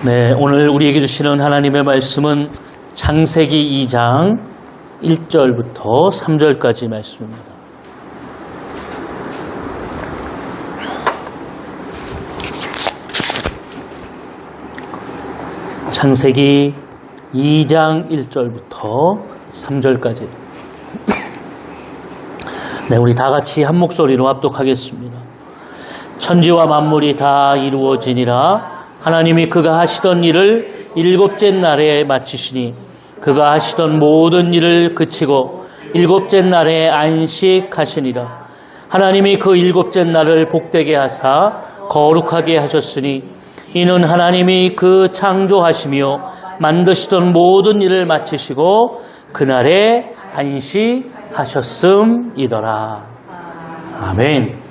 네, 오늘 우리에게 주시는 하나님의 말씀은 창세기 2장 1절부터 3절까지 말씀입니다. 창세기 2장 1절부터 3절까지. 네, 우리 다 같이 한 목소리로 합독하겠습니다. 천지와 만물이 다 이루어지니라. 하나님이 그가 하시던 일을 일곱째 날에 마치시니 그가 하시던 모든 일을 그치고 일곱째 날에 안식하시니라. 하나님이 그 일곱째 날을 복되게 하사 거룩하게 하셨으니 이는 하나님이 그 창조하시며 만드시던 모든 일을 마치시고 그날에 안식하셨음이더라. 아멘.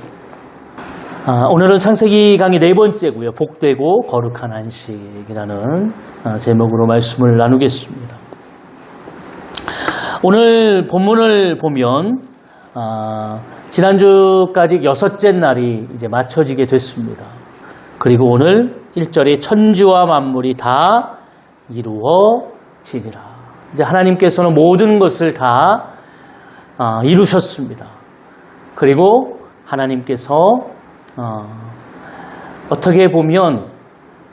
오늘은 창세기 강의 네 번째고요. 복되고 거룩한 안식이라는 제목으로 말씀을 나누겠습니다. 오늘 본문을 보면 지난주까지 6째 날이 이제 맞춰지게 됐습니다. 그리고 오늘 1절에 천지와 만물이 다 이루어지리라. 이제 하나님께서는 모든 것을 다 이루셨습니다. 그리고 하나님께서 어떻게 보면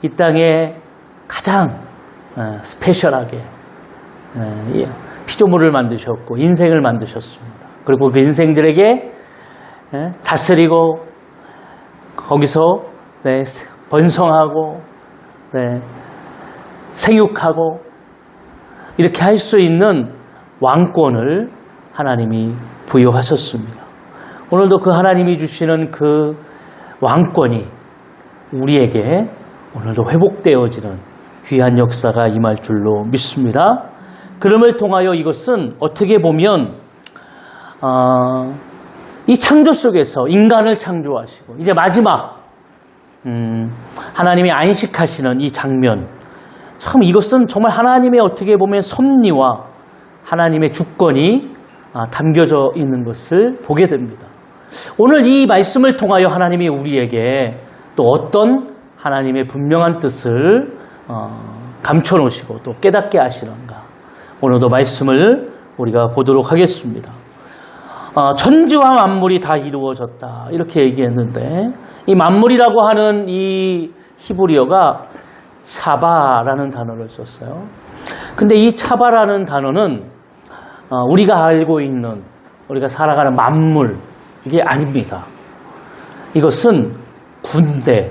이 땅에 가장 스페셜하게 피조물을 만드셨고 인생을 만드셨습니다. 그리고 그 인생들에게 다스리고 거기서 번성하고 생육하고 이렇게 할 수 있는 왕권을 하나님이 부여하셨습니다. 오늘도 그 하나님이 주시는 그 왕권이 우리에게 오늘도 회복되어지는 귀한 역사가 임할 줄로 믿습니다. 그럼을 통하여 이것은 어떻게 보면 이 창조 속에서 인간을 창조하시고 이제 마지막 하나님이 안식하시는 이 장면, 참 이것은 정말 하나님의 어떻게 보면 섭리와 하나님의 주권이 담겨져 있는 것을 보게 됩니다. 오늘 이 말씀을 통하여 하나님이 우리에게 또 어떤 하나님의 분명한 뜻을 감춰놓으시고 또 깨닫게 하시는가, 오늘도 말씀을 우리가 보도록 하겠습니다. 천지와 만물이 다 이루어졌다 이렇게 얘기했는데, 이 만물이라고 하는 이 히브리어가 차바라는 단어를 썼어요. 근데 이 차바라는 단어는 우리가 알고 있는, 우리가 살아가는 만물, 이게 아닙니다. 이것은 군대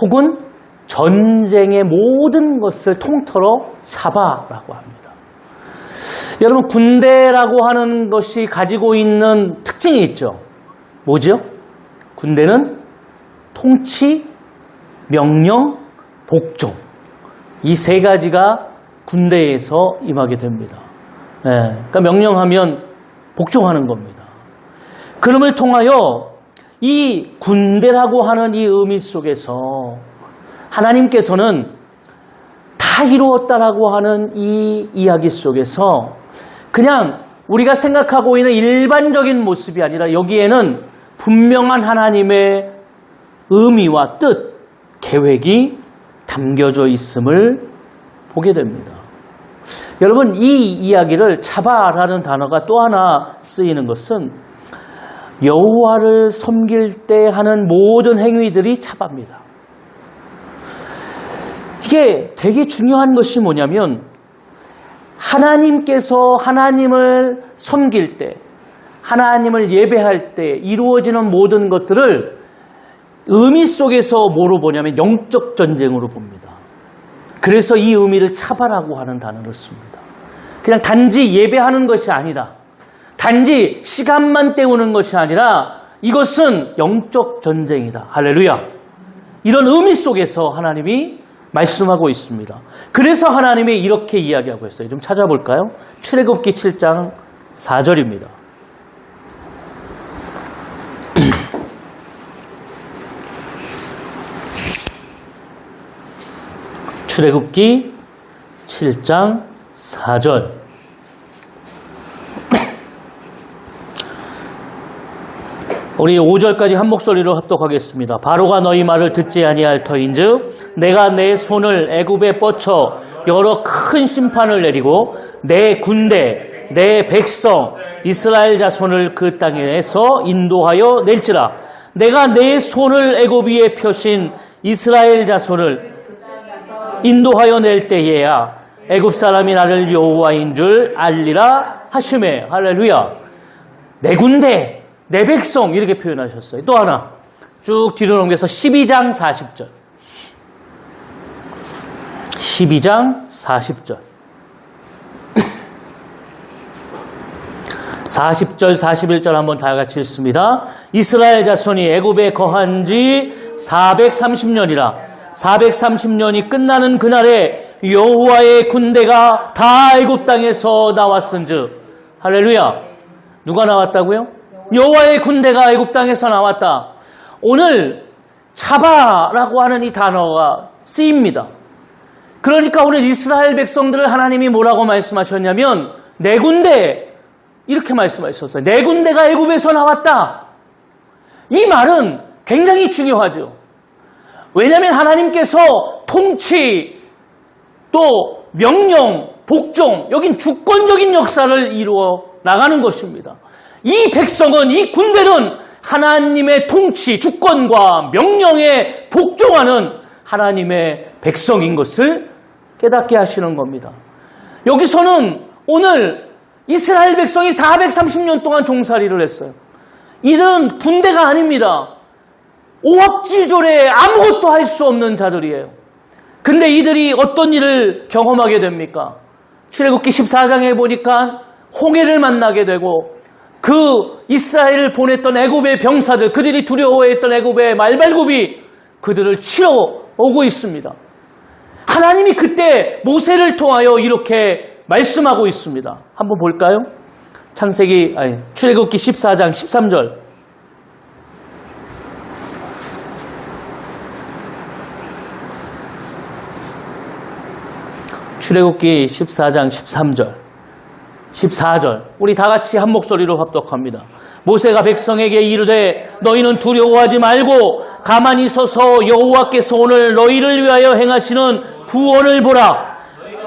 혹은 전쟁의 모든 것을 통틀어 차바라고 합니다. 여러분, 군대라고 하는 것이 가지고 있는 특징이 있죠. 뭐죠? 군대는 통치, 명령, 복종, 이 세 가지가 군대에서 임하게 됩니다. 그러니까 명령하면 복종하는 겁니다. 그럼을 통하여 이 군대라고 하는 이 의미 속에서 하나님께서는 다 이루었다라고 하는 이 이야기 속에서 그냥 우리가 생각하고 있는 일반적인 모습이 아니라 여기에는 분명한 하나님의 의미와 뜻, 계획이 담겨져 있음을 보게 됩니다. 여러분, 이 이야기를 차바라는 단어가 또 하나 쓰이는 것은 여호와를 섬길 때 하는 모든 행위들이 차바입니다. 이게 되게 중요한 것이 뭐냐면, 하나님께서 하나님을 섬길 때, 하나님을 예배할 때 이루어지는 모든 것들을 의미 속에서 뭐로 보냐면 영적 전쟁으로 봅니다. 그래서 이 의미를 차바라고 하는 단어를 씁니다. 그냥 단지 예배하는 것이 아니라, 단지 시간만 때우는 것이 아니라 이것은 영적 전쟁이다. 할렐루야. 이런 의미 속에서 하나님이 말씀하고 있습니다. 그래서 하나님이 이렇게 이야기하고 있어요. 좀 찾아볼까요? 출애굽기 7장 4절입니다. 출애굽기 7장 4절. 우리 5절까지 한 목소리로 합독하겠습니다. 바로가 너희 말을 듣지 아니할 터인즉 내가 내 손을 애굽에 뻗쳐 여러 큰 심판을 내리고 내 군대 내 백성 이스라엘 자손을 그 땅에서 인도하여 낼지라. 내가 내 손을 애굽 위에 펴신 이스라엘 자손을 인도하여 낼 때에야 애굽 사람이 나를 여호와인 줄 알리라 하시매. 할렐루야. 내 군대 내 백성 이렇게 표현하셨어요. 또 하나 쭉 뒤로 넘겨서 12장 40절 12장 40절 40절 41절 한번 다 같이 읽습니다. 이스라엘 자손이 애굽에 거한 지 430년이라 430년이 끝나는 그날에 여호와의 군대가 다 애굽 땅에서 나왔은즉. 할렐루야. 누가 나왔다고요? 여호와의 군대가 애굽 땅에서 나왔다. 오늘 차바라고 하는 이 단어가 쓰입니다. 그러니까 오늘 이스라엘 백성들을 하나님이 뭐라고 말씀하셨냐면 내 군대 이렇게 말씀하셨어요. 내 군대가 애굽에서 나왔다. 이 말은 굉장히 중요하죠. 왜냐하면 하나님께서 통치 또 명령, 복종 여긴 주권적인 역사를 이루어 나가는 것입니다. 이 백성은 이 군대는 하나님의 통치, 주권과 명령에 복종하는 하나님의 백성인 것을 깨닫게 하시는 겁니다. 여기서는 오늘 이스라엘 백성이 430년 동안 종살이를 했어요. 이들은 군대가 아닙니다. 오합지졸에 아무것도 할 수 없는 자들이에요. 근데 이들이 어떤 일을 경험하게 됩니까? 출애굽기 14장에 보니까 홍해를 만나게 되고 그 이스라엘을 보냈던 애굽의 병사들, 그들이 두려워했던 애굽의 말발굽이 그들을 치러 오고 있습니다. 하나님이 그때 모세를 통하여 이렇게 말씀하고 있습니다. 한번 볼까요? 출애굽기 14장 13절. 출애굽기 14장 13절. 14절. 우리 다 같이 한 목소리로 합독합니다. 모세가 백성에게 이르되 너희는 두려워하지 말고 가만히 서서 여호와께서 오늘 너희를 위하여 행하시는 구원을 보라.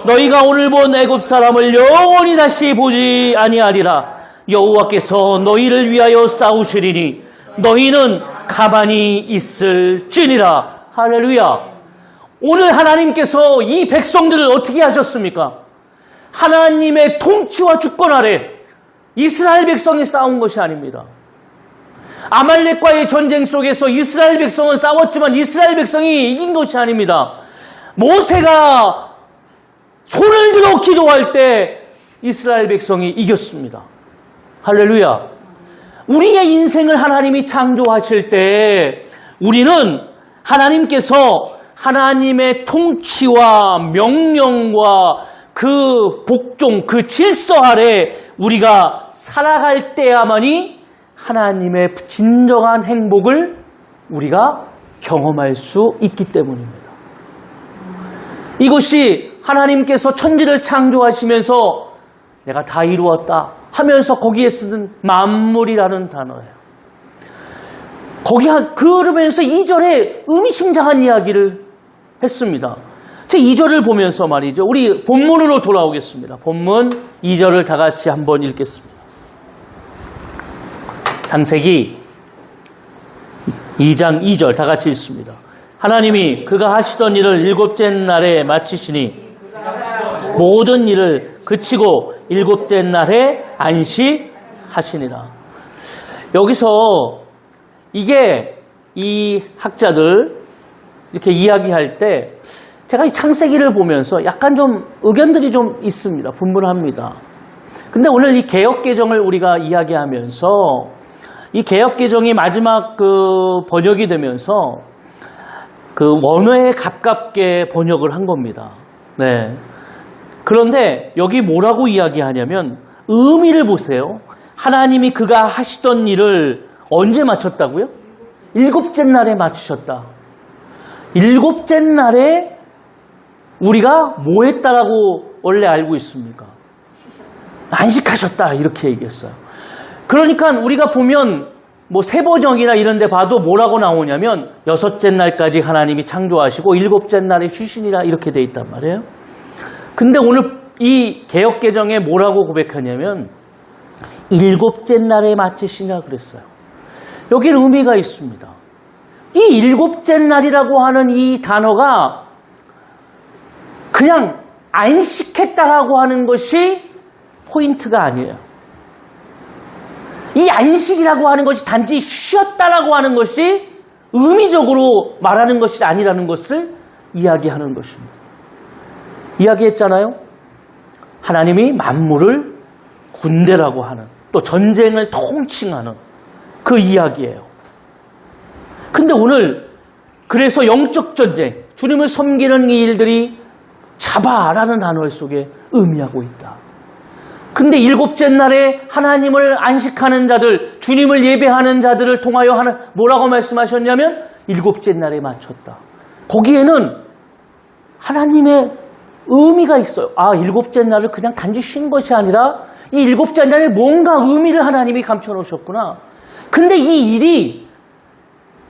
너희가 오늘 본 애굽 사람을 영원히 다시 보지 아니하리라. 여호와께서 너희를 위하여 싸우시리니 너희는 가만히 있을지니라. 할렐루야. 오늘 하나님께서 이 백성들을 어떻게 하셨습니까? 하나님의 통치와 주권 아래 이스라엘 백성이 싸운 것이 아닙니다. 아말렉과의 전쟁 속에서 이스라엘 백성은 싸웠지만 이스라엘 백성이 이긴 것이 아닙니다. 모세가 손을 들어 기도할 때 이스라엘 백성이 이겼습니다. 할렐루야. 우리의 인생을 하나님이 창조하실 때 우리는 하나님께서 하나님의 통치와 명령과 그 복종, 그 질서 아래 우리가 살아갈 때야만이 하나님의 진정한 행복을 우리가 경험할 수 있기 때문입니다. 이것이 하나님께서 천지를 창조하시면서 내가 다 이루었다 하면서 거기에 쓰는 만물이라는 단어예요. 그러면서 2절에 의미심장한 이야기를 했습니다. 제 2절을 보면서 말이죠. 우리 본문으로 돌아오겠습니다. 본문 2절을 다 같이 한번 읽겠습니다. 창세기 2장 2절 다 같이 읽습니다. 하나님이 그가 하시던 일을 일곱째 날에 마치시니 모든 일을 그치고 일곱째 날에 안식하시니라. 여기서 이게 이 학자들 이렇게 이야기할 때 제가 이 창세기를 보면서 약간 좀 의견들이 좀 있습니다. 분분합니다. 근데 오늘 이 개역개정을 우리가 이야기하면서 이 개역개정이 마지막 번역이 되면서 그 원어에 가깝게 번역을 한 겁니다. 네. 그런데 여기 뭐라고 이야기하냐면 의미를 보세요. 하나님이 그가 하시던 일을 언제 마쳤다고요? 일곱째 날에 마치셨다. 일곱째 날에 우리가 뭐 했다라고 원래 알고 있습니까? 안식하셨다 이렇게 얘기했어요. 그러니까 우리가 보면 뭐 세보정이나 이런 데 봐도 뭐라고 나오냐면 여섯째 날까지 하나님이 창조하시고 일곱째 날에 쉬시니라 이렇게 돼 있단 말이에요. 근데 오늘 이 개역개정에 뭐라고 고백하냐면 일곱째 날에 마치시냐 그랬어요. 여기 의미가 있습니다. 이 일곱째 날이라고 하는 이 단어가 그냥 안식했다라고 하는 것이 포인트가 아니에요. 이 안식이라고 하는 것이 단지 쉬었다라고 하는 것이 의미적으로 말하는 것이 아니라는 것을 이야기하는 것입니다. 이야기했잖아요. 하나님이 만물을 군대라고 하는 또 전쟁을 통칭하는 그 이야기예요. 근데 오늘 그래서 영적 전쟁, 주님을 섬기는 이 일들이 자바라는 단어 속에 의미하고 있다. 근데 일곱째 날에 하나님을 안식하는 자들, 주님을 예배하는 자들을 통하여 뭐라고 말씀하셨냐면 일곱째 날에 마쳤다. 거기에는 하나님의 의미가 있어요. 아, 일곱째 날을 그냥 단지 쉰 것이 아니라 이 일곱째 날에 뭔가 의미를 하나님이 감춰놓으셨구나. 근데 이 일이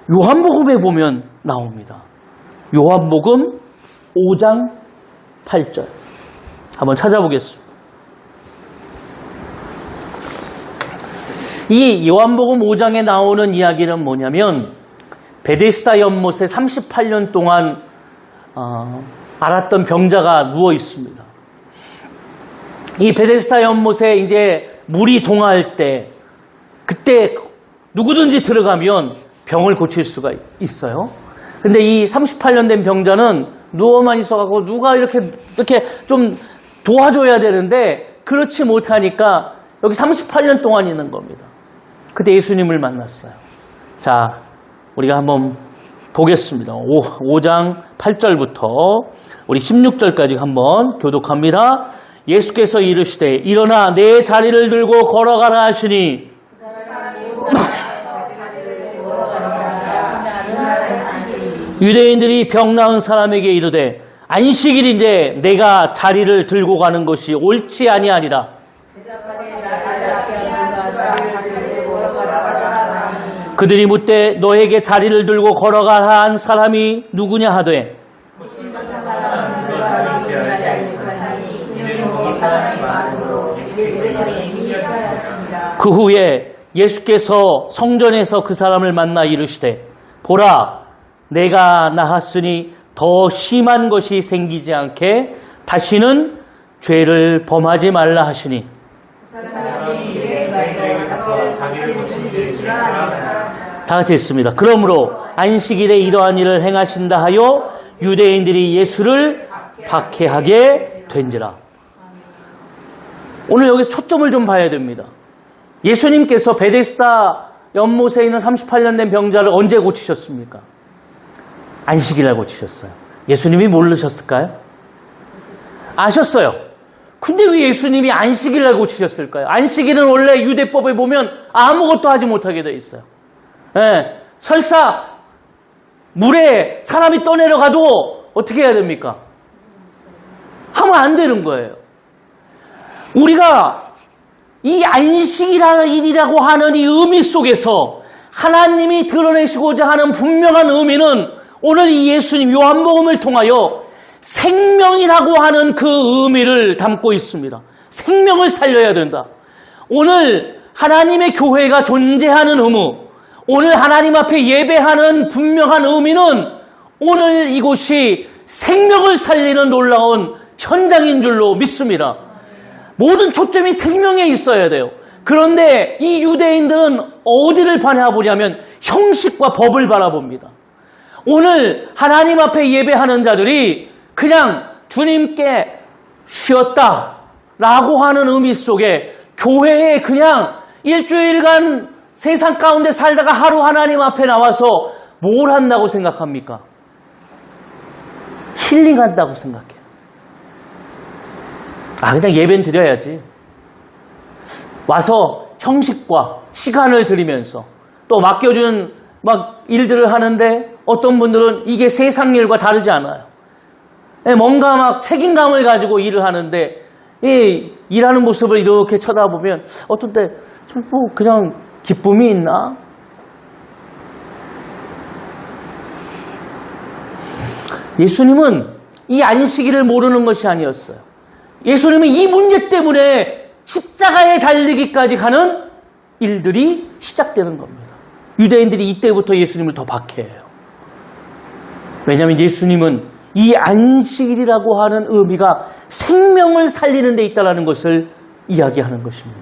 요한복음에 보면 나옵니다. 요한복음 5장 8절 한번 찾아보겠습니다. 이 요한복음 5장에 나오는 이야기는 뭐냐면 베데스다 연못에 38년 동안 앓았던 병자가 누워 있습니다. 이 베데스다 연못에 이제 물이 동할 때 그때 누구든지 들어가면 병을 고칠 수가 있어요. 근데 이 38년 된 병자는 누워만 있어가지고 누가 이렇게 좀 도와줘야 되는데 그렇지 못하니까 여기 38년 동안 있는 겁니다. 그때 예수님을 만났어요. 자, 우리가 한번 보겠습니다. 5장 8절부터 우리 16절까지 한번 교독합니다. 예수께서 이르시되 일어나 내 자리를 들고 걸어가라 하시니 유대인들이 병 나은 사람에게 이르되 안식일인데 내가 자리를 들고 가는 것이 옳지 아니하니라. 그들이 묻되 너에게 자리를 들고 걸어가라 한 사람이 누구냐 하되 그 후에 예수께서 성전에서 그 사람을 만나 이르시되 보라 내가 나았으니 더 심한 것이 생기지 않게 다시는 죄를 범하지 말라 하시니 다 같이 했습니다. 그러므로 안식일에 이러한 일을 행하신다 하여 유대인들이 예수를 박해하게 된지라. 오늘 여기서 초점을 좀 봐야 됩니다. 예수님께서 베데스다 연못에 있는 38년 된 병자를 언제 고치셨습니까? 안식일에 고치셨어요. 예수님이 모르셨을까요? 아셨어요. 근데 왜 예수님이 안식일에 고치셨을까요? 안식일은 원래 유대법에 보면 아무것도 하지 못하게 되어 있어요. 예, 설사 물에 사람이 떠내려가도 어떻게 해야 됩니까? 하면 안 되는 거예요. 우리가 이 안식이라는 일이라고 하는 이 의미 속에서 하나님이 드러내시고자 하는 분명한 의미는 오늘 이 예수님 요한복음을 통하여 생명이라고 하는 그 의미를 담고 있습니다. 생명을 살려야 된다. 오늘 하나님의 교회가 존재하는 의무, 오늘 하나님 앞에 예배하는 분명한 의미는 오늘 이곳이 생명을 살리는 놀라운 현장인 줄로 믿습니다. 모든 초점이 생명에 있어야 돼요. 그런데 이 유대인들은 어디를 바라보냐면 형식과 법을 바라봅니다. 오늘 하나님 앞에 예배하는 자들이 그냥 주님께 쉬었다라고 하는 의미 속에 교회에 그냥 일주일간 세상 가운데 살다가 하루 하나님 앞에 나와서 뭘 한다고 생각합니까? 힐링한다고 생각해요. 그냥 예배는 드려야지. 와서 형식과 시간을 들이면서 또 맡겨준 일들을 하는데 어떤 분들은 이게 세상 일과 다르지 않아요. 뭔가 책임감을 가지고 일을 하는데 이 일하는 모습을 이렇게 쳐다보면 어떤 때 뭐 그냥 기쁨이 있나? 예수님은 이 안식일을 모르는 것이 아니었어요. 예수님은 이 문제 때문에 십자가에 달리기까지 가는 일들이 시작되는 겁니다. 유대인들이 이때부터 예수님을 더 박해해요. 왜냐하면 예수님은 이 안식일이라고 하는 의미가 생명을 살리는 데 있다는 것을 이야기하는 것입니다.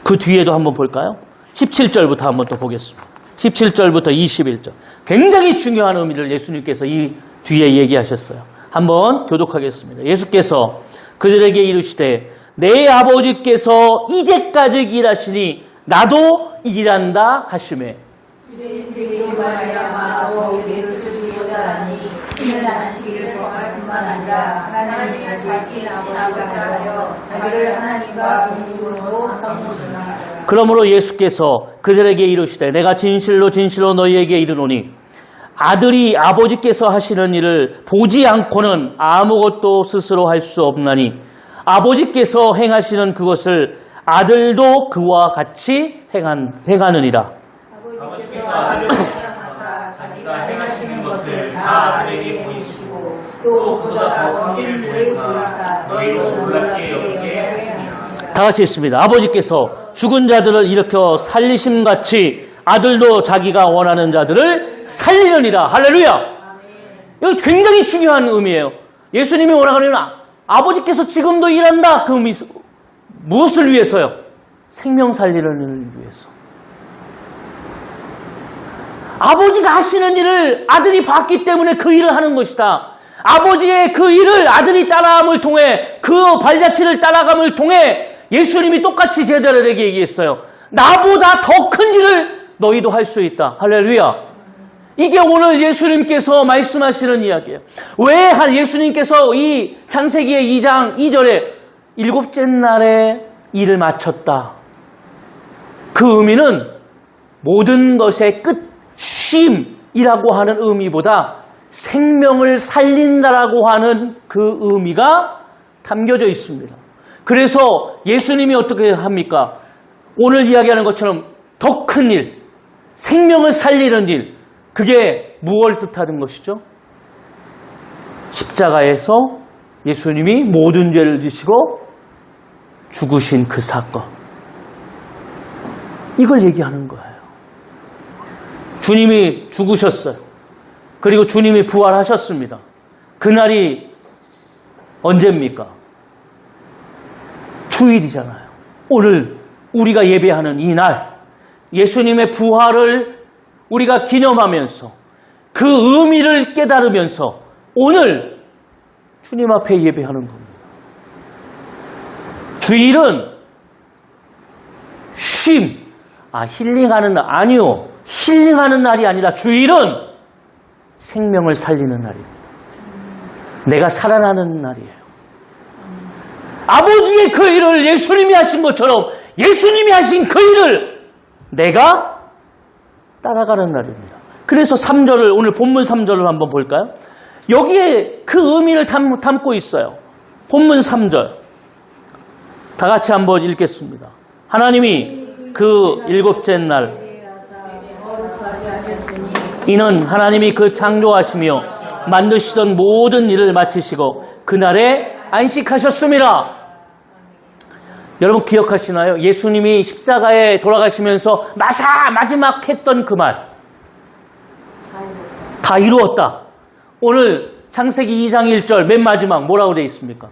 그 뒤에도 한번 볼까요? 17절부터 한번 또 보겠습니다. 17절부터 21절. 굉장히 중요한 의미를 예수님께서 이 뒤에 얘기하셨어요. 한번 교독하겠습니다. 예수께서 그들에게 이르시되 내 아버지께서 이제까지 일하시니 나도 일한다 하시매. 유대인들이 말하여 예수를 죽이고자 하니 이는 안식일을 정할 뿐만 아니라 하나님의 자칭 아버지가 하여 자기를 하나님과 동등으로 삼으시나. 그러므로 예수께서 그들에게 이르시되 내가 진실로 진실로 너희에게 이르노니 아들이 아버지께서 하시는 일을 보지 않고는 아무것도 스스로 할 수 없나니 아버지께서 행하시는 그것을 아들도 그와 같이 행하느니라. 아버지께서 아들을 사랑하사 자기가 행하시는 것을 다 아들에게 보이시고 또 그보다 더 큰 일을 보이사 너희로 놀랍게 여기게 하시니라. 다 같이 있습니다. 아버지께서 죽은 자들을 일으켜 살리심같이 아들도 자기가 원하는 자들을 살리느니라. 할렐루야. 이거 굉장히 중요한 의미예요. 예수님이 뭐라 그러냐면 아버지께서 지금도 일한다. 그 의미 무엇을 위해서요? 생명 살리는 일을 위해서. 아버지가 하시는 일을 아들이 봤기 때문에 그 일을 하는 것이다. 아버지의 그 일을 아들이 따라함을 통해 그 발자취를 따라감을 통해 예수님이 똑같이 제자들에게 얘기했어요. 나보다 더 큰 일을 너희도 할 수 있다. 할렐루야. 이게 오늘 예수님께서 말씀하시는 이야기예요. 왜 예수님께서 이 창세기의 2장 2절에 일곱째 날에 일을 마쳤다. 그 의미는 모든 것의 끝 쉼이라고 하는 의미보다 생명을 살린다라고 하는 그 의미가 담겨져 있습니다. 그래서 예수님이 어떻게 합니까? 오늘 이야기하는 것처럼 더 큰 일, 생명을 살리는 일, 그게 무엇을 뜻하는 것이죠? 십자가에서 예수님이 모든 죄를 지시고 죽으신 그 사건. 이걸 얘기하는 거예요. 주님이 죽으셨어요. 그리고 주님이 부활하셨습니다. 그날이 언제입니까? 주일이잖아요. 오늘 우리가 예배하는 이 날, 예수님의 부활을 우리가 기념하면서 그 의미를 깨달으면서 오늘 주님 앞에 예배하는 겁니다. 주일은 쉼, 힐링하는 날, 아니요. 힐링하는 날이 아니라 주일은 생명을 살리는 날입니다. 내가 살아나는 날이에요. 아버지의 그 일을 예수님이 하신 것처럼 예수님이 하신 그 일을 내가 따라가는 날입니다. 그래서 3절을 오늘 본문 3절을 한번 볼까요? 여기에 그 의미를 담고 있어요. 본문 3절 다 같이 한번 읽겠습니다. 하나님이 그 일곱째 날 이는 하나님이 그 창조하시며 만드시던 모든 일을 마치시고 그날에 안식하셨습니다. 여러분 기억하시나요? 예수님이 십자가에 돌아가시면서 마지막 했던 그 말. 다 이루었다. 오늘 창세기 2장 1절 맨 마지막 뭐라고 되어 있습니까?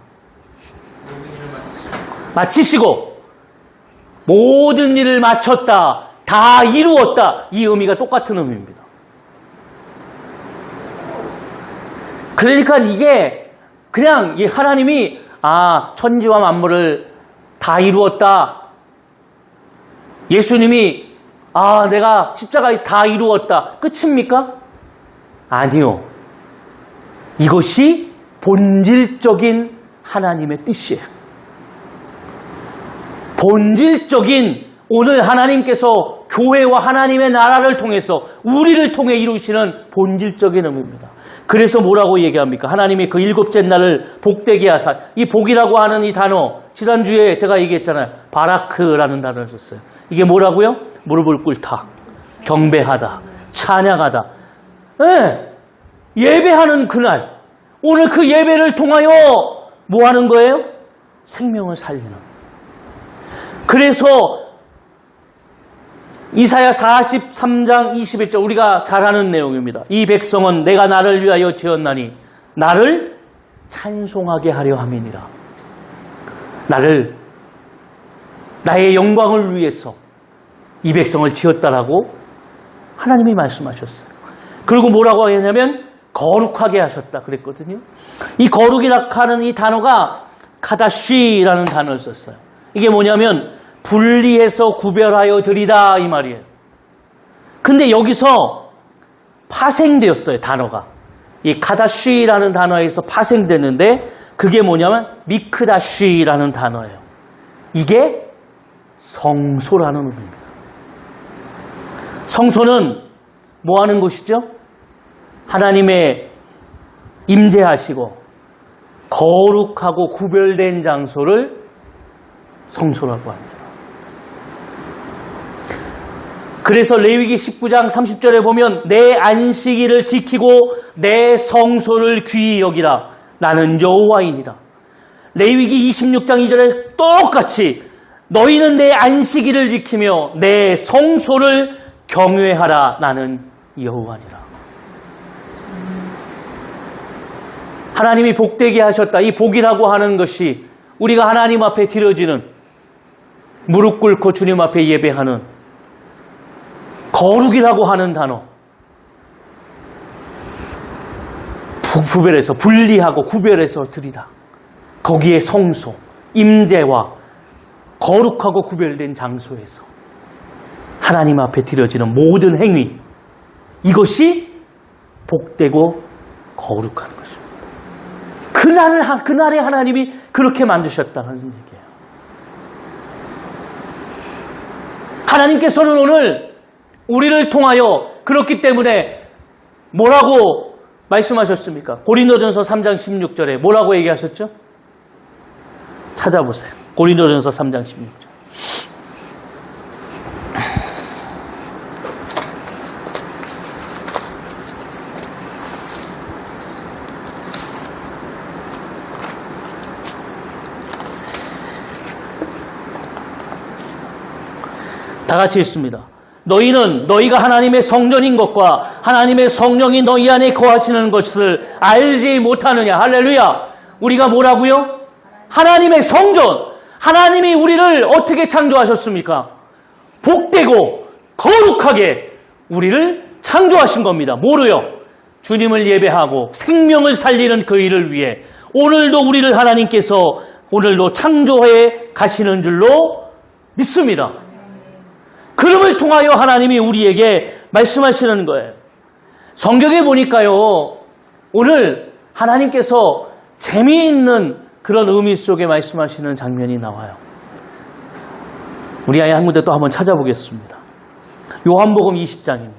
마치시고 모든 일을 마쳤다. 다 이루었다. 이 의미가 똑같은 의미입니다. 그러니까 이게 그냥 하나님이 천지와 만물을 다 이루었다. 예수님이 내가 십자가에 다 이루었다. 끝입니까? 아니요. 이것이 본질적인 하나님의 뜻이에요. 본질적인 오늘 하나님께서 교회와 하나님의 나라를 통해서 우리를 통해 이루시는 본질적인 의미입니다. 그래서 뭐라고 얘기합니까? 하나님이 그 일곱째 날을 복되게 하사. 이 복이라고 하는 이 단어 지난주에 제가 얘기했잖아요. 바라크라는 단어를 썼어요. 이게 뭐라고요? 무릎을 꿇다, 경배하다, 찬양하다. 네. 예배하는 그날 오늘 그 예배를 통하여 뭐 하는 거예요? 생명을 살리는. 그래서 이사야 43장 21절 우리가 잘 아는 내용입니다. 이 백성은 내가 나를 위하여 지었나니 나를 찬송하게 하려 함이니라. 나의 영광을 위해서 이 백성을 지었다라고 하나님이 말씀하셨어요. 그리고 뭐라고 하냐면 거룩하게 하셨다 그랬거든요. 이 거룩이라 하는 이 단어가 카다시라는 단어를 썼어요. 이게 뭐냐면 분리해서 구별하여 드리다 이 말이에요. 근데 여기서 파생되었어요. 단어가. 이 카다시라는 단어에서 파생됐는데 그게 뭐냐면 미크다시라는 단어예요. 이게 성소라는 의미입니다. 성소는 뭐 하는 곳이죠? 하나님의 임재하시고 거룩하고 구별된 장소를 성소라고 합니다. 그래서 레위기 19장 30절에 보면 내 안식일을 지키고 내 성소를 귀히 여기라. 나는 여호와이니라. 레위기 26장 2절에 똑같이 너희는 내 안식일을 지키며 내 성소를 경외하라. 나는 여호와니라. 하나님이 복되게 하셨다. 이 복이라고 하는 것이 우리가 하나님 앞에 드려지는 무릎 꿇고 주님 앞에 예배하는 거룩이라고 하는 단어. 구별해서 분리하고 구별해서 드리다. 거기에 성소, 임재와 거룩하고 구별된 장소에서 하나님 앞에 드려지는 모든 행위, 이것이 복되고 거룩한 것입니다. 그날에 하나님이 그렇게 만드셨다는 얘기예요. 하나님께서는 오늘 우리를 통하여 그렇기 때문에 뭐라고 말씀하셨습니까? 고린도전서 3장 16절에 뭐라고 얘기하셨죠? 찾아보세요. 고린도전서 3장 16절. 다 같이 읽습니다. 너희는 너희가 하나님의 성전인 것과 하나님의 성령이 너희 안에 거하시는 것을 알지 못하느냐. 할렐루야. 우리가 뭐라고요? 하나님의 성전. 하나님이 우리를 어떻게 창조하셨습니까? 복되고 거룩하게 우리를 창조하신 겁니다. 뭐로요? 주님을 예배하고 생명을 살리는 그 일을 위해 오늘도 우리를 하나님께서 오늘도 창조해 가시는 줄로 믿습니다. 그름을 통하여 하나님이 우리에게 말씀하시는 거예요. 성경에 보니까요, 오늘 하나님께서 재미있는 그런 의미 속에 말씀하시는 장면이 나와요. 우리 아이 한 군데 또 한번 찾아보겠습니다. 요한복음 20장입니다.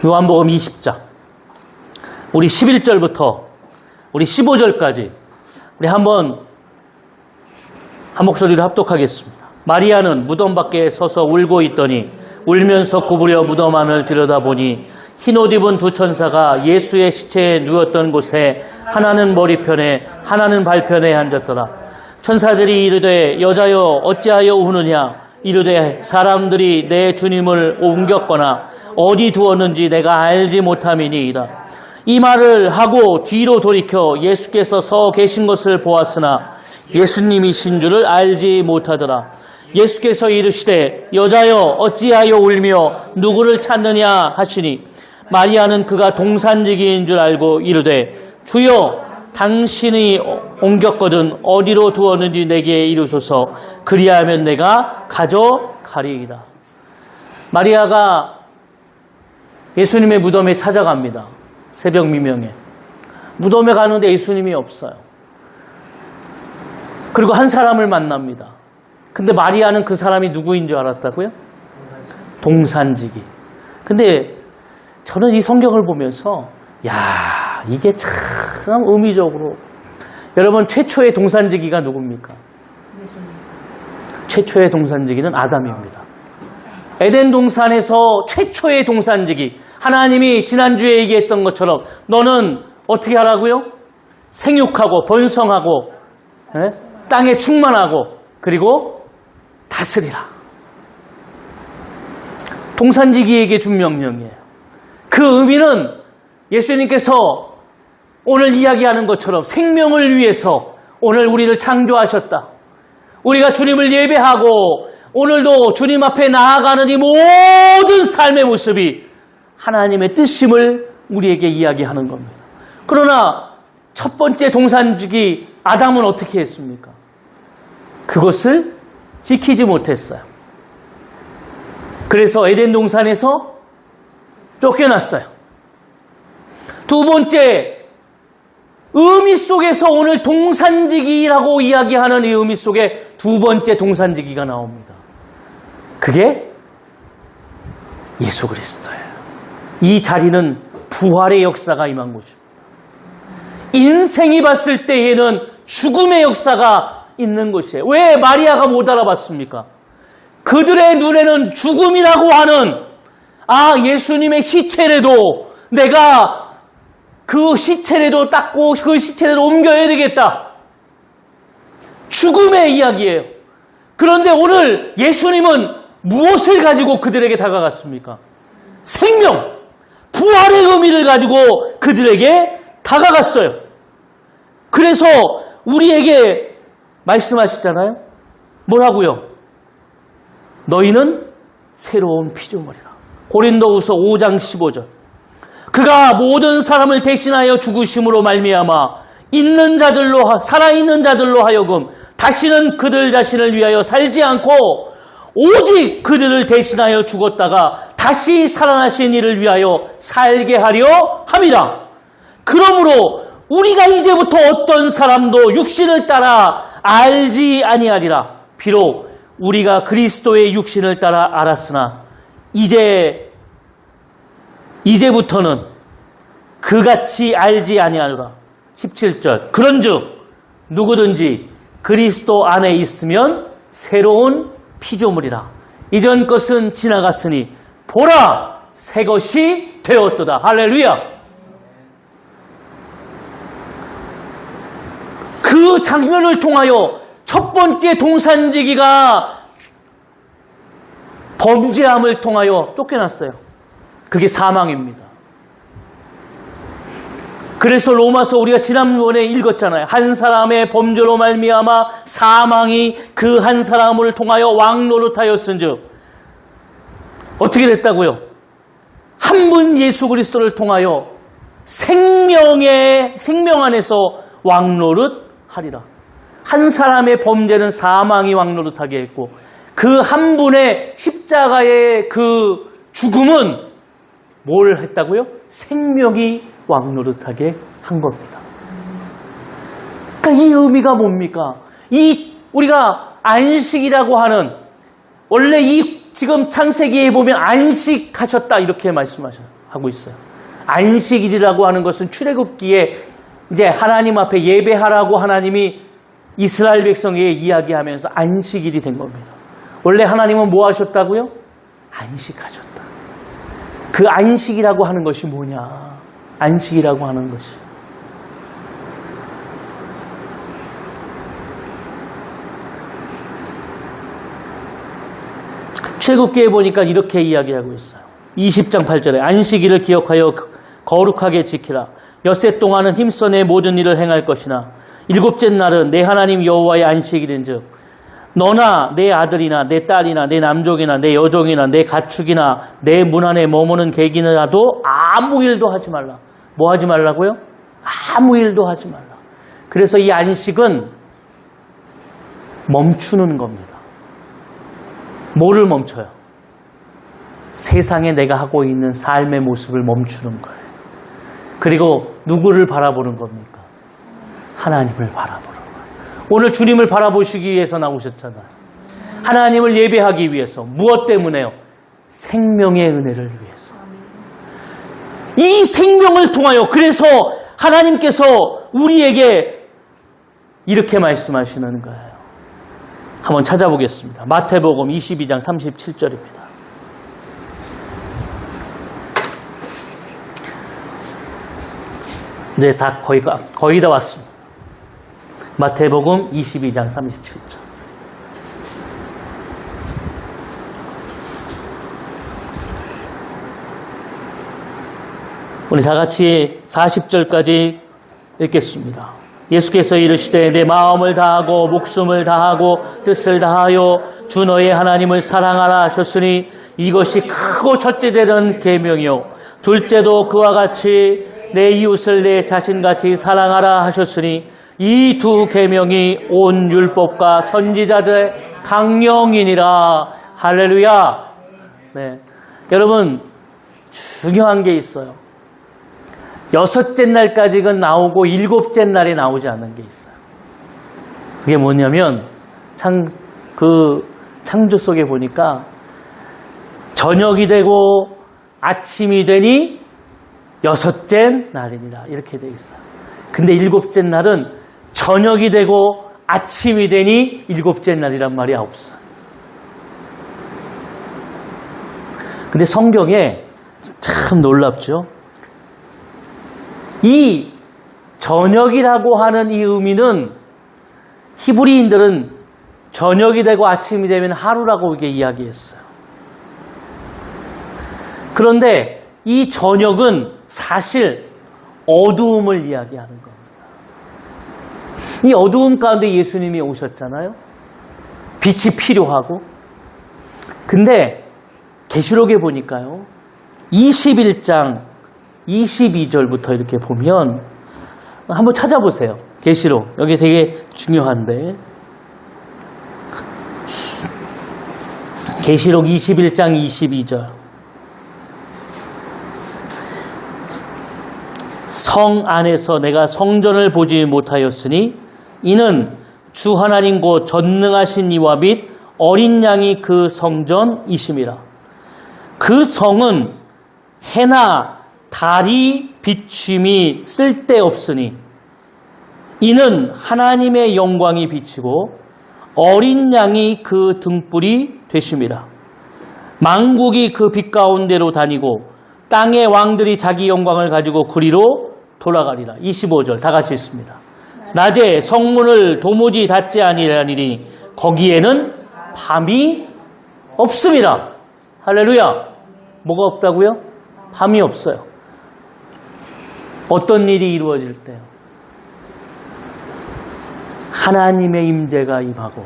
요한복음 20장. 우리 11절부터 우리 15절까지 우리 한번 한 목소리로 합독하겠습니다. 마리아는 무덤 밖에 서서 울고 있더니 울면서 구부려 무덤 안을 들여다보니 흰옷 입은 두 천사가 예수의 시체에 누웠던 곳에 하나는 머리편에 하나는 발편에 앉았더라. 천사들이 이르되 여자여 어찌하여 우느냐. 이르되 사람들이 내 주님을 옮겼거나 어디 두었는지 내가 알지 못함이니이다. 이 말을 하고 뒤로 돌이켜 예수께서 서 계신 것을 보았으나 예수님이신 줄을 알지 못하더라. 예수께서 이르시되 여자여 어찌하여 울며 누구를 찾느냐 하시니 마리아는 그가 동산지기인 줄 알고 이르되 주여 당신이 옮겼거든 어디로 두었는지 내게 이르소서. 그리하면 내가 가져가리이다. 마리아가 예수님의 무덤에 찾아갑니다. 새벽 미명에. 무덤에 가는데 예수님이 없어요. 그리고 한 사람을 만납니다. 근데 마리아는 그 사람이 누구인 줄 알았다고요? 동산지기. 근데 저는 이 성경을 보면서 야, 이게 참 의미적으로. 여러분 최초의 동산지기가 누굽니까? 최초의 동산지기는 아담입니다. 에덴 동산에서 최초의 동산지기, 하나님이 지난주에 얘기했던 것처럼 너는 어떻게 하라고요? 생육하고 번성하고 땅에 충만하고 그리고 다스리라. 동산지기에게 준 명령이에요. 그 의미는 예수님께서 오늘 이야기하는 것처럼 생명을 위해서 오늘 우리를 창조하셨다. 우리가 주님을 예배하고 오늘도 주님 앞에 나아가는 이 모든 삶의 모습이 하나님의 뜻임을 우리에게 이야기하는 겁니다. 그러나 첫 번째 동산지기 아담은 어떻게 했습니까? 그것을 지키지 못했어요. 그래서 에덴 동산에서 쫓겨났어요. 두 번째, 의미 속에서 오늘 동산지기라고 이야기하는 이 의미 속에 두 번째 동산지기가 나옵니다. 그게 예수 그리스도예요. 이 자리는 부활의 역사가 임한 곳입니다. 인생이 봤을 때에는 죽음의 역사가 있는 곳이에요. 왜 마리아가 못 알아봤습니까? 그들의 눈에는 죽음이라고 하는 예수님의 시체라도 내가 그 시체라도 닦고 그 시체라도 옮겨야 되겠다. 죽음의 이야기예요. 그런데 오늘 예수님은 무엇을 가지고 그들에게 다가갔습니까? 생명, 부활의 의미를 가지고 그들에게 다가갔어요. 그래서 우리에게 말씀하시잖아요. 뭐라고요? 너희는 새로운 피조물이라. 고린도후서 5장 15절. 그가 모든 사람을 대신하여 죽으심으로 말미암아 있는 자들로 살아있는 자들로 하여금 다시는 그들 자신을 위하여 살지 않고 오직 그들을 대신하여 죽었다가 다시 살아나신 이를 위하여 살게 하려 함이라. 그러므로 우리가 이제부터 어떤 사람도 육신을 따라 알지 아니하리라. 비록 우리가 그리스도의 육신을 따라 알았으나 이제부터는 그같이 알지 아니하노라. 17절. 그런즉 누구든지 그리스도 안에 있으면 새로운 피조물이라. 이전 것은 지나갔으니 보라 새 것이 되었도다. 할렐루야. 그 장면을 통하여 첫 번째 동산지기가 범죄함을 통하여 쫓겨났어요. 그게 사망입니다. 그래서 로마서 우리가 지난번에 읽었잖아요. 한 사람의 범죄로 말미암아 사망이 그 한 사람을 통하여 왕노릇하였은즉 어떻게 됐다고요? 한 분 예수 그리스도를 통하여 생명 안에서 왕노릇하리라. 한 사람의 범죄는 사망이 왕노릇하게 했고 그 한 분의 십자가의 그 죽음은 뭘 했다고요? 생명이 왕노릇하게 한 겁니다. 그러니까 이 의미가 뭡니까? 우리가 안식이라고 하는 원래 지금 창세기에 보면 안식하셨다 이렇게 말씀하고 있어요. 안식일이라고 하는 것은 출애굽기에 이제 하나님 앞에 예배하라고 하나님이 이스라엘 백성에게 이야기하면서 안식일이 된 겁니다. 원래 하나님은 뭐 하셨다고요? 안식하셨다. 그 안식이라고 하는 것이 뭐냐? 안식이라고 하는 것이 출애굽기에 보니까 이렇게 이야기하고 있어요. 20장 8절에 안식일을 기억하여 거룩하게 지키라. 엿새 동안은 힘써 내 모든 일을 행할 것이나 일곱째 날은 내 하나님 여호와의 안식일인즉 너나 내 아들이나 내 딸이나 내 남종이나 내 여종이나 내 가축이나 내 문 안에 머무는 객이라도 아무 일도 하지 말라. 뭐 하지 말라고요? 아무 일도 하지 말라. 그래서 이 안식은 멈추는 겁니다. 뭐를 멈춰요? 세상에 내가 하고 있는 삶의 모습을 멈추는 거예요. 그리고 누구를 바라보는 겁니까? 하나님을 바라보는 거예요. 오늘 주님을 바라보시기 위해서 나오셨잖아요. 하나님을 예배하기 위해서. 무엇 때문에요? 생명의 은혜를 위해서. 이 생명을 통하여 그래서 하나님께서 우리에게 이렇게 말씀하시는 거예요. 한번 찾아보겠습니다. 마태복음 22장 37절입니다. 이제 다 거의 다 왔습니다. 마태복음 22장 37절. 우리 다 같이 40절까지 읽겠습니다. 예수께서 이르시되 내 마음을 다하고 목숨을 다하고 뜻을 다하여 주 너의 하나님을 사랑하라 하셨으니 이것이 크고 첫째 되는 계명이요 둘째도 그와 같이 내 이웃을 내 자신같이 사랑하라 하셨으니 이 두 계명이 온 율법과 선지자들의 강령이니라. 할렐루야. 네. 여러분 중요한 게 있어요. 여섯째 날까지는 나오고 일곱째 날에 나오지 않는 게 있어요. 그게 뭐냐면 창조 속에 보니까 저녁이 되고 아침이 되니 여섯째 날이니라 이렇게 돼 있어요. 근데 일곱째 날은 저녁이 되고 아침이 되니 일곱째 날이란 말이 없어요. 근데 성경에 참 놀랍죠. 이 저녁이라고 하는 이 의미는 히브리인들은 저녁이 되고 아침이 되면 하루라고 이렇게 이야기했어요. 그런데 이 저녁은 사실 어두움을 이야기하는 겁니다. 이 어두움 가운데 예수님이 오셨잖아요. 빛이 필요하고. 근데 계시록에 보니까요. 21장 22절부터 이렇게 보면 한번 찾아보세요. 계시록. 여기 되게 중요한데. 계시록 21장 22절. 성 안에서 내가 성전을 보지 못하였으니 이는 주 하나님 곧 전능하신 이와 및 어린 양이 그 성전이심이라. 그 성은 해나 달이 비춤이 쓸데없으니 이는 하나님의 영광이 비치고 어린 양이 그 등불이 되심이라. 만국이 그 빛 가운데로 다니고 땅의 왕들이 자기 영광을 가지고 그리로 돌아가리라. 25절 다 같이 읽습니다. 낮에 성문을 도무지 닫지 아니하리니 거기에는 밤이 없음이라. 할렐루야. 뭐가 없다고요? 밤이 없어요. 어떤 일이 이루어질 때요? 하나님의 임재가 임하고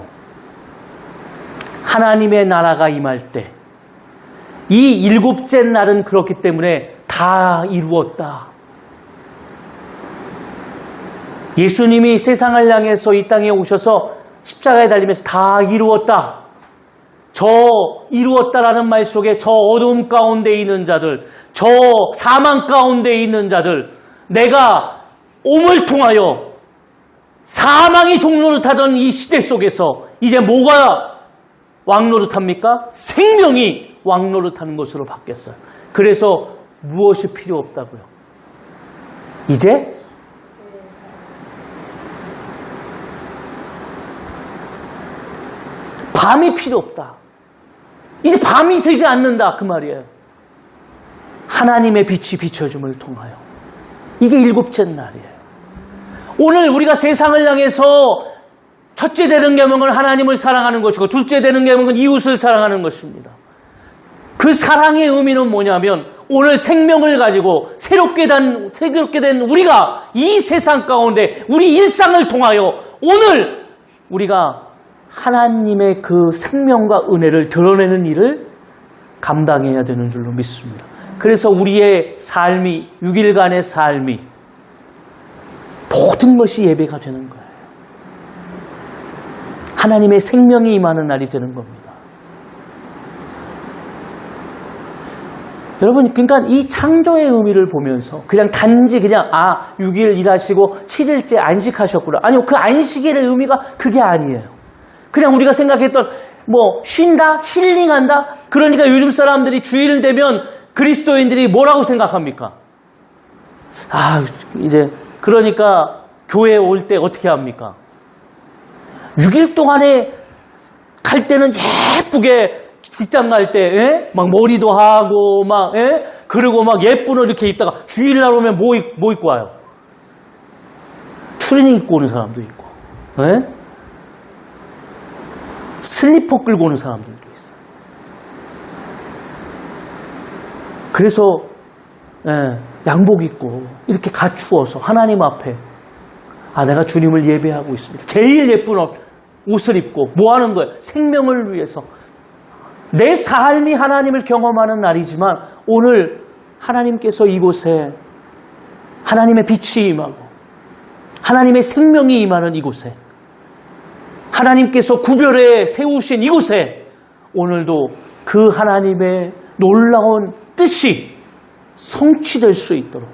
하나님의 나라가 임할 때 이 일곱째 날은 그렇기 때문에 다 이루었다. 예수님이 세상을 향해서 이 땅에 오셔서 십자가에 달리면서 다 이루었다. 저 이루었다라는 말 속에 저 어둠 가운데 있는 자들, 저 사망 가운데 있는 자들, 내가 옴을 통하여 사망이 종노릇하던 이 시대 속에서 이제 뭐가 왕노릇합니까? 생명이 왕노릇하는 것으로 바뀌었어요. 그래서 무엇이 필요 없다고요? 이제 밤이 필요 없다. 이제 밤이 되지 않는다 그 말이에요. 하나님의 빛이 비춰줌을 통하여. 이게 일곱째 날이에요. 오늘 우리가 세상을 향해서 첫째 되는 계명은 하나님을 사랑하는 것이고 둘째 되는 계명은 이웃을 사랑하는 것입니다. 그 사랑의 의미는 뭐냐면 오늘 생명을 가지고 새롭게 된 우리가 이 세상 가운데 우리 일상을 통하여 오늘 우리가 하나님의 그 생명과 은혜를 드러내는 일을 감당해야 되는 줄로 믿습니다. 그래서 우리의 삶이 6일간의 삶이 모든 것이 예배가 되는 거예요. 하나님의 생명이 임하는 날이 되는 겁니다. 여러분, 그러니까 이 창조의 의미를 보면서 그냥 단지 6일 일하시고 7일째 안식하셨구나. 아니요, 그 안식일의 의미가 그게 아니에요. 그냥 우리가 생각했던 쉰다, 힐링한다. 그러니까 요즘 사람들이 주일 되면 그리스도인들이 뭐라고 생각합니까? 이제 그러니까 교회에 올 때 어떻게 합니까? 6일 동안에 갈 때는 예쁘게 직장 갈 때, 막 머리도 하고, 막, 그리고 막 예쁜 옷 이렇게 입다가 주일날 오면 뭐 입고 와요? 추리닝 입고 오는 사람도 있고, 슬리퍼 끌고 오는 사람들도 있어요. 그래서, 양복 입고, 이렇게 갖추어서 하나님 앞에, 내가 주님을 예배하고 있습니다. 제일 예쁜 옷을 입고, 뭐 하는 거예요? 생명을 위해서. 내 삶이 하나님을 경험하는 날이지만 오늘 하나님께서 이곳에 하나님의 빛이 임하고 하나님의 생명이 임하는 이곳에 하나님께서 구별해 세우신 이곳에 오늘도 그 하나님의 놀라운 뜻이 성취될 수 있도록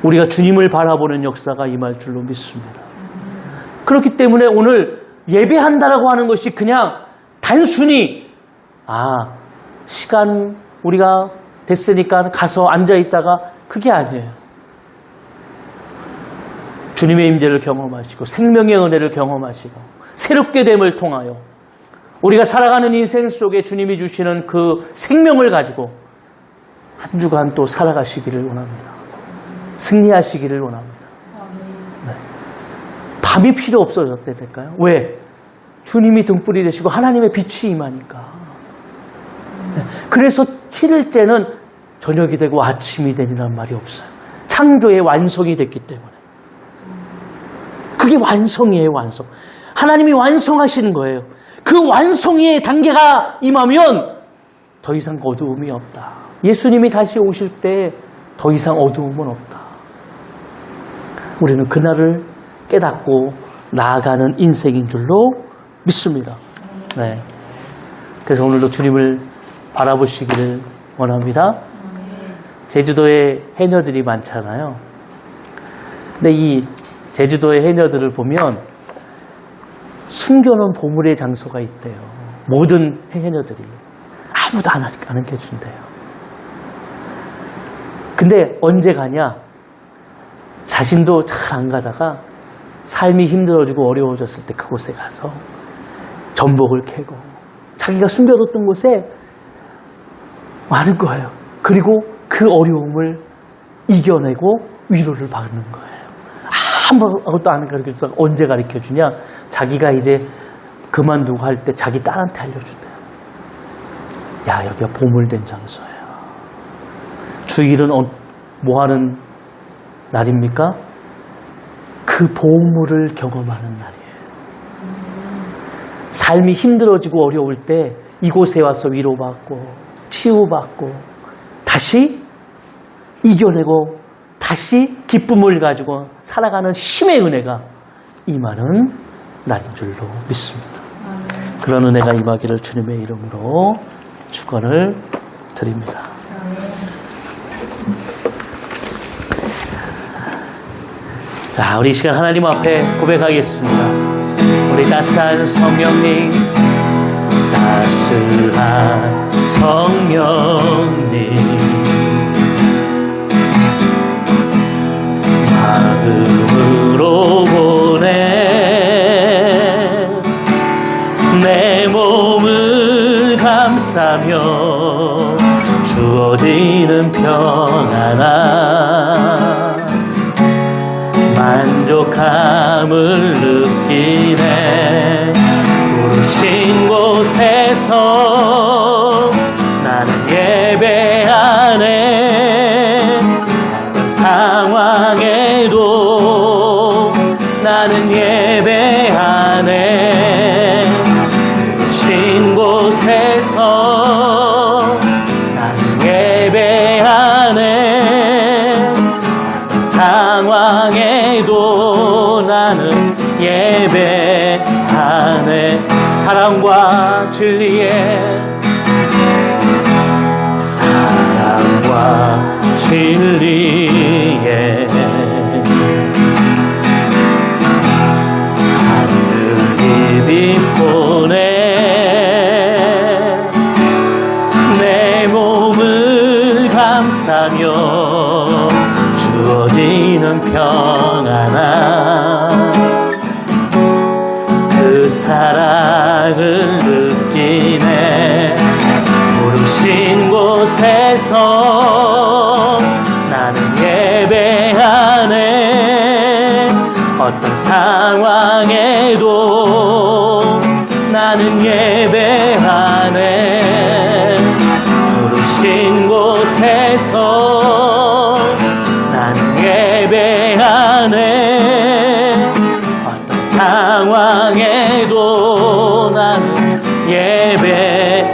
우리가 주님을 바라보는 역사가 임할 줄로 믿습니다. 그렇기 때문에 오늘 예배한다라고 하는 것이 그냥 단순히 시간 우리가 됐으니까 가서 앉아있다가 그게 아니에요. 주님의 임재를 경험하시고 생명의 은혜를 경험하시고 새롭게 됨을 통하여 우리가 살아가는 인생 속에 주님이 주시는 그 생명을 가지고 한 주간 또 살아가시기를 원합니다. 승리하시기를 원합니다. 네. 밤이 필요 없어졌대 될까요? 왜? 주님이 등불이 되시고 하나님의 빛이 임하니까. 그래서 7일째는 저녁이 되고 아침이 되리란 말이 없어요. 창조의 완성이 됐기 때문에. 그게 완성이에요, 완성. 하나님이 완성하시는 거예요. 그 완성의 단계가 임하면 더 이상 어두움이 없다. 예수님이 다시 오실 때 더 이상 어두움은 없다. 우리는 그날을 깨닫고 나아가는 인생인 줄로 믿습니다. 네. 그래서 오늘도 주님을 바라보시기를 원합니다. 제주도에 해녀들이 많잖아요. 근데 이 제주도의 해녀들을 보면 숨겨놓은 보물의 장소가 있대요. 모든 해녀들이 아무도 안 알려준대요. 근데 언제 가냐? 자신도 잘 안 가다가 삶이 힘들어지고 어려워졌을 때 그곳에 가서 전복을 캐고 자기가 숨겨뒀던 곳에 많은 거예요. 그리고 그 어려움을 이겨내고 위로를 받는 거예요. 아무것도 안 가르쳐주다가 언제 가르쳐주냐? 자기가 이제 그만두고 할 때 자기 딸한테 알려준대요. 야, 여기가 보물된 장소예요. 주일은 뭐 하는 날입니까? 그 보물을 경험하는 날이에요. 삶이 힘들어지고 어려울 때 이곳에 와서 위로받고 치유받고 다시 이겨내고 다시 기쁨을 가지고 살아가는 힘의 은혜가 임하는 날인 줄로 믿습니다. 그런 은혜가 임하기를 주님의 이름으로 축원을 드립니다. 자, 우리 이 시간 하나님 앞에 고백하겠습니다. 우리 따스한 성령님, 따스한 성령님, 마음으로 보내 내 몸을 감싸며 주어지는 평안함 만족함을 느끼네. 부르신 곳에서 나는 예배하네. 어떤 상황에도 나는 예배하네. 부르신 곳에서 나는 예배하네. 어떤 상황에도 나는 예배하네. 사랑과 진리에 사랑과 진리에 하늘이 빛보네. 내 몸을 감싸며 주어지는 평안함 그 사랑 영광을 느끼네. 부르신 곳에서 나는 예배하네. 어떤 상황에도 나는 예배하네. 부르신 곳에서 나는 예배하네. 어떤 상황에도 나는 예배하네.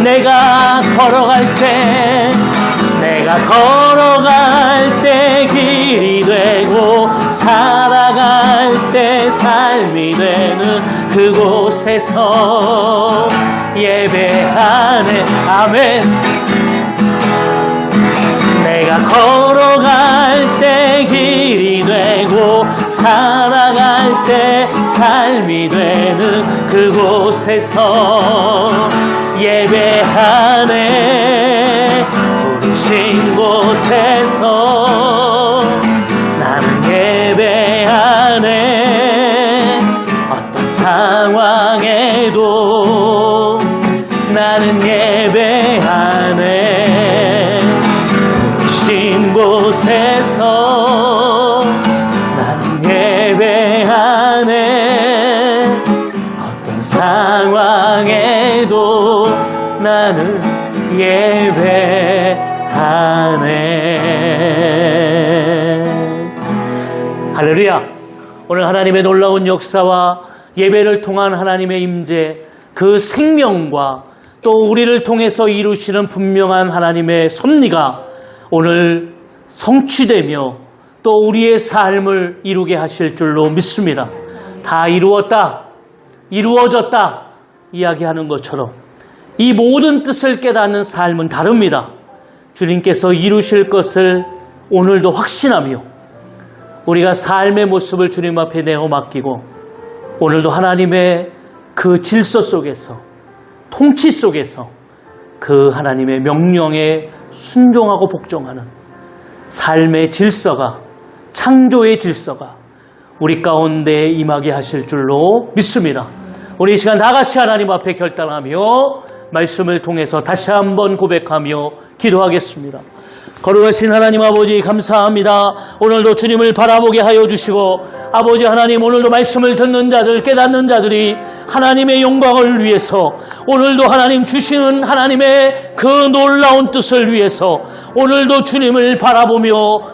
내가 걸어갈 때 길이 되고 살아갈 때 삶이 되는 그곳에서 예배하네. 아멘. 내가 걸어갈 때 길이 되고 살아갈 때 삶이 되는 그곳에서 예배하네. 부르신 곳에서 나는 예배하네. 어떤 상황에도 나는 예배하네. 부르신 곳에서 나는 예배하네. 어떤 상황에도 나는 예배하네. 할렐루야. 오늘 하나님의 놀라운 역사와 예배를 통한 하나님의 임재, 그 생명과 또 우리를 통해서 이루시는 분명한 하나님의 섭리가 오늘 성취되며 또 우리의 삶을 이루게 하실 줄로 믿습니다. 다 이루었다, 이루어졌다 이야기하는 것처럼 이 모든 뜻을 깨닫는 삶은 다릅니다. 주님께서 이루실 것을 오늘도 확신하며 우리가 삶의 모습을 주님 앞에 내어 맡기고 오늘도 하나님의 그 질서 속에서, 통치 속에서 그 하나님의 명령에 순종하고 복종하는 삶의 질서가, 창조의 질서가 우리 가운데 임하게 하실 줄로 믿습니다. 우리 이 시간 다 같이 하나님 앞에 결단하며 말씀을 통해서 다시 한번 고백하며 기도하겠습니다. 거룩하신 하나님 아버지 감사합니다. 오늘도 주님을 바라보게 하여 주시고 아버지 하나님, 오늘도 말씀을 듣는 자들, 깨닫는 자들이 하나님의 영광을 위해서, 오늘도 하나님 주시는 하나님의 그 놀라운 뜻을 위해서 오늘도 주님을 바라보며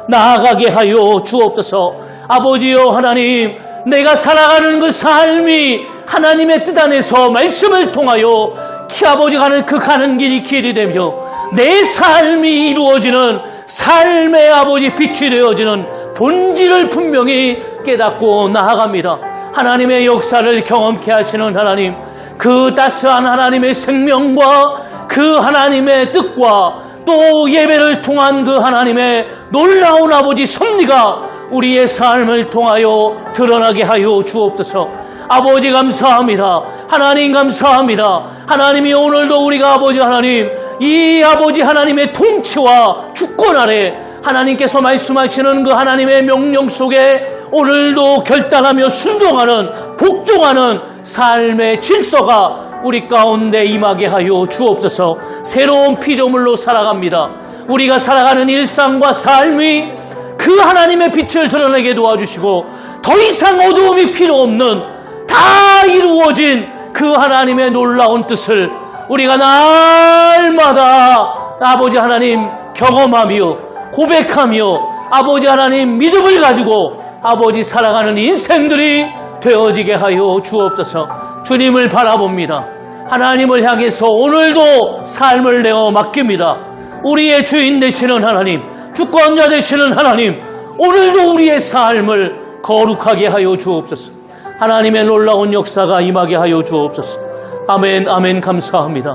나아가게 하여 주옵소서. 아버지여 하나님, 내가 살아가는 그 삶이 하나님의 뜻 안에서 말씀을 통하여 아버지가 그 가는 길이 길이 되며 내 삶이 이루어지는 삶의 아버지 빛이 되어지는 본질을 분명히 깨닫고 나아갑니다. 하나님의 역사를 경험케 하시는 하나님, 그 따스한 하나님의 생명과 그 하나님의 뜻과 또 예배를 통한 그 하나님의 놀라운 아버지 섭리가 우리의 삶을 통하여 드러나게 하여 주옵소서. 아버지 감사합니다. 하나님 감사합니다. 하나님이 오늘도 우리가 아버지 하나님, 이 아버지 하나님의 통치와 주권 아래 하나님께서 말씀하시는 그 하나님의 명령 속에 오늘도 결단하며 순종하는, 복종하는 삶의 질서가 우리 가운데 임하게 하여 주옵소서. 새로운 피조물로 살아갑니다. 우리가 살아가는 일상과 삶이 그 하나님의 빛을 드러내게 도와주시고 더 이상 어두움이 필요 없는 다 이루어진 그 하나님의 놀라운 뜻을 우리가 날마다 아버지 하나님 경험하며 고백하며 아버지 하나님 믿음을 가지고 아버지 살아가는 인생들이 되어지게 하여 주옵소서. 주님을 바라봅니다. 하나님을 향해서 오늘도 삶을 내어 맡깁니다. 우리의 주인 되시는 하나님, 주권자 되시는 하나님, 오늘도 우리의 삶을 거룩하게 하여 주옵소서. 하나님의 놀라운 역사가 임하게 하여 주옵소서. 아멘, 아멘. 감사합니다.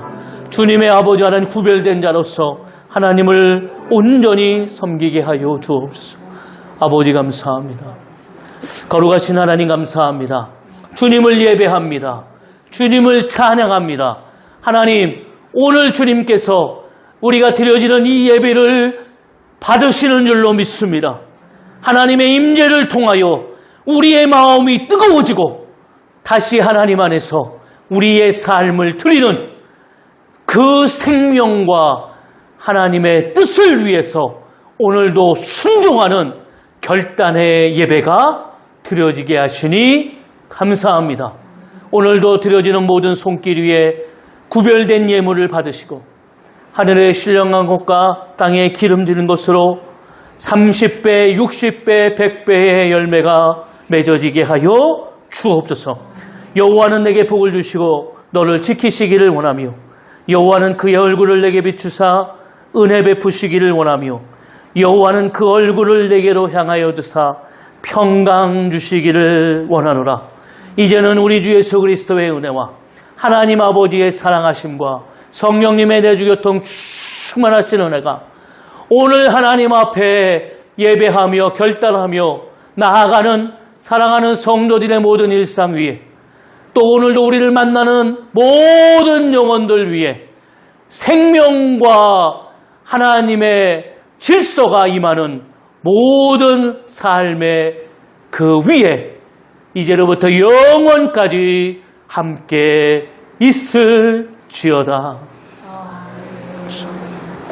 주님의 아버지 하나님, 구별된 자로서 하나님을 온전히 섬기게 하여 주옵소서. 아버지 감사합니다. 거룩하신 하나님 감사합니다. 주님을 예배합니다. 주님을 찬양합니다. 하나님, 오늘 주님께서 우리가 드려지는 이 예배를 받으시는 줄로 믿습니다. 하나님의 임재를 통하여 우리의 마음이 뜨거워지고 다시 하나님 안에서 우리의 삶을 드리는 그 생명과 하나님의 뜻을 위해서 오늘도 순종하는 결단의 예배가 드려지게 하시니 감사합니다. 오늘도 드려지는 모든 손길 위에 구별된 예물을 받으시고 하늘의 신령한 것과 땅에 기름지는 것으로 30배, 60배, 100배의 열매가 맺어지게 하여 주옵소서. 여호와는 내게 복을 주시고 너를 지키시기를 원하며 여호와는 그의 얼굴을 내게 비추사 은혜 베푸시기를 원하며 여호와는 그 얼굴을 내게로 향하여 드사 평강 주시기를 원하노라. 이제는 우리 주 예수 그리스도의 은혜와 하나님 아버지의 사랑하심과 성령님의 내주교통 충만하신 은혜가 오늘 하나님 앞에 예배하며 결단하며 나아가는 사랑하는 성도들의 모든 일상 위에 또 오늘도 우리를 만나는 모든 영혼들 위에 생명과 하나님의 질서가 임하는 모든 삶의 그 위에 이제로부터 영원까지 함께 있을지어다.